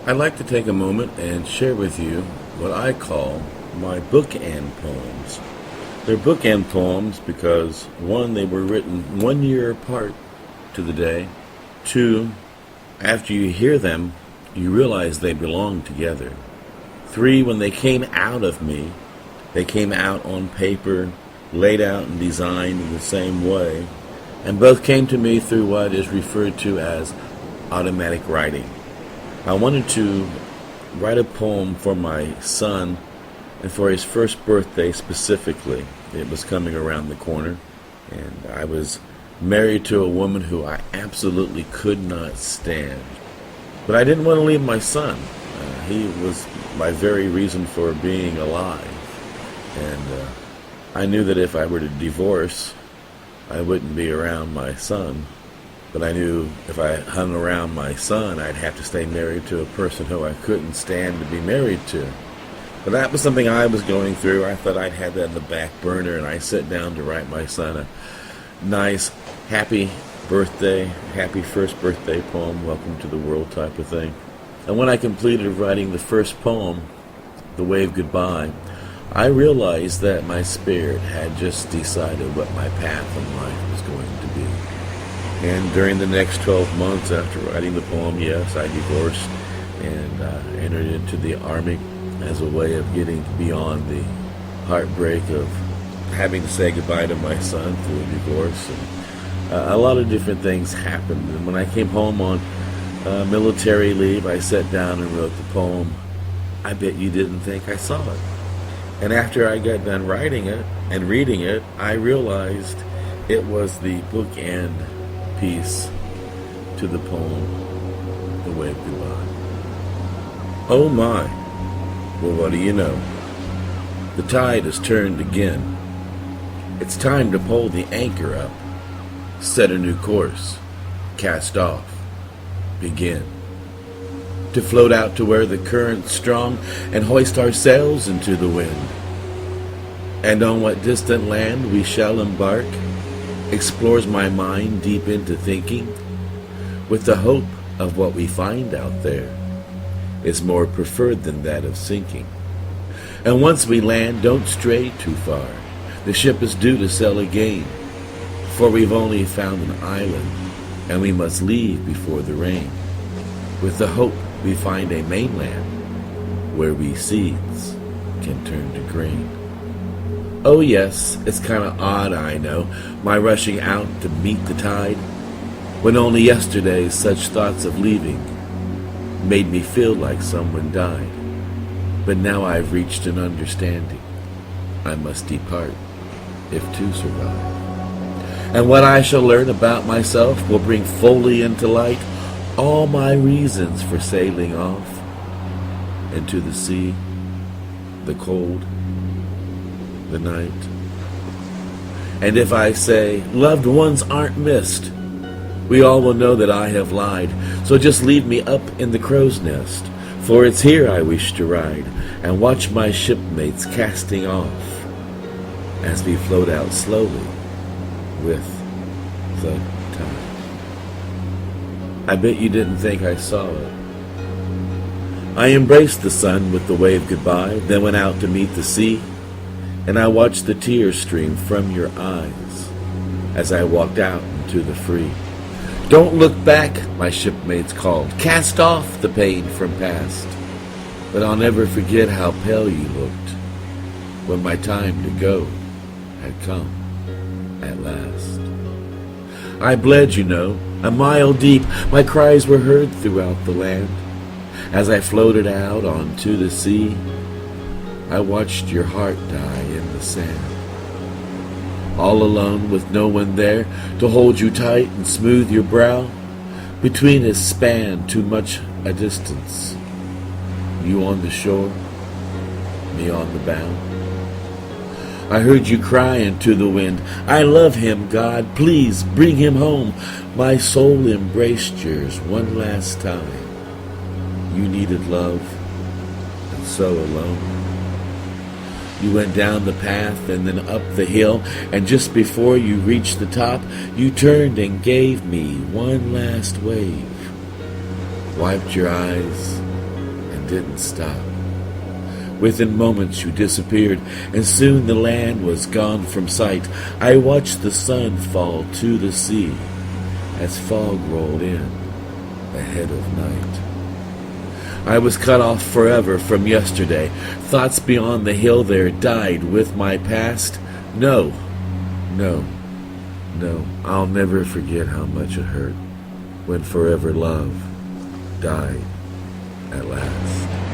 I'd like to take a moment and share with you what I call my bookend poems. They're bookend poems because, one, they were written 1 year apart to the day. Two, after you hear them, you realize they belong together. Three, when they came out of me, they came out on paper, laid out and designed in the same way, and both came to me through what is referred to as automatic writing. I wanted to write a poem for my son and for his first birthday specifically. It was coming around the corner, and I was married to a woman who I absolutely could not stand. But I didn't want to leave my son. He was my very reason for being alive. And I knew that if I were to divorce, I wouldn't be around my son. But I knew if I hung around my son, I'd have to stay married to a person who I couldn't stand to be married to. But that was something I was going through. I thought I'd had that in the back burner, and I sat down to write my son a nice, happy birthday, happy first birthday poem, welcome to the world type of thing. And when I completed writing the first poem, The Wave Goodbye, I realized that my spirit had just decided what my path in life was going to be. And during the next 12 months after writing the poem, yes, I divorced and entered into the Army as a way of getting beyond the heartbreak of having to say goodbye to my son through a divorce. And a lot of different things happened. And when I came home on military leave, I sat down and wrote the poem, I Bet You Didn't Think I Saw It. And after I got done writing it and reading it, I realized it was the bookend piece to the poem, The Wave Goodbye. Oh my, well what do you know? The tide has turned again. It's time to pull the anchor up, set a new course, cast off, begin. To float out to where the current's strong and hoist our sails into the wind. And on what distant land we shall embark explores my mind deep into thinking, with the hope of what we find out there is more preferred than that of sinking. And once we land, don't stray too far. The ship is due to sail again, for we've only found an island, and we must leave before the rain, with the hope we find a mainland where we seeds can turn to grain. Oh yes, it's kinda odd, I know, my rushing out to meet the tide, when only yesterday such thoughts of leaving made me feel like someone died. But now I've reached an understanding. I must depart if to survive. And what I shall learn about myself will bring fully into light all my reasons for sailing off into the sea, the cold, the night. And if I say loved ones aren't missed, we all will know that I have lied. So just leave me up in the crow's nest, for it's here I wish to ride and watch my shipmates casting off as we float out slowly with the tide. I bet you didn't think I saw it. I embraced the sun with the wave goodbye, then went out to meet the sea, and I watched the tears stream from your eyes as I walked out into the free. Don't look back, my shipmates called. Cast off the pain from past. But I'll never forget how pale you looked when my time to go had come at last. I bled, you know, a mile deep. My cries were heard throughout the land. As I floated out onto the sea, I watched your heart die in the sand. All alone with no one there to hold you tight and smooth your brow, between us span too much a distance. You on the shore, me on the bow. I heard you cry into the wind, I love him, God, please bring him home. My soul embraced yours one last time. You needed love, and so alone. You went down the path and then up the hill, and just before you reached the top, you turned and gave me one last wave, wiped your eyes, didn't stop. Within moments you disappeared, and soon the land was gone from sight. I watched the sun fall to the sea as fog rolled in ahead of night. I was cut off forever from yesterday. Thoughts beyond the hill there died with my past. No, no, no, I'll never forget how much it hurt when forever love died at last.